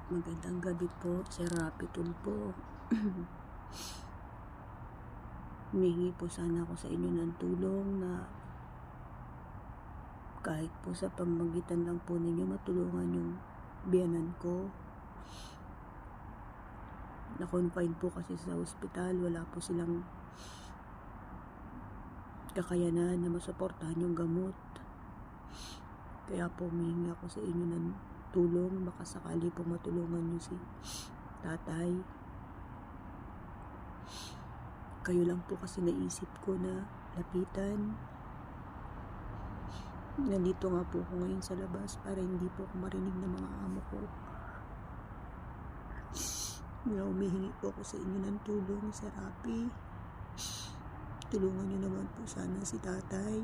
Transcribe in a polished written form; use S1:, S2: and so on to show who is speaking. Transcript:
S1: Magandang gabi po, Sir Rapi Tulfo. Humihingi po sana ako sa inyo ng tulong na kahit po sa pamamagitan lang po ninyo matulungan yung biyanan ko. Na-confine po kasi sa ospital, wala po silang kakayanan na masuportahan yung gamot. Kaya po humihingi ako sa inyo ng tulong, baka sakali po matulungan nyo si tatay. Kayo lang po kasi naisip ko na lapitan. Nandito nga po ako ngayon sa labas para hindi po ako marinig ng mga amo ko. Humihingi po ako sa inyo ng tulong, Sir Rapi. Tulungan nyo naman po sana si tatay.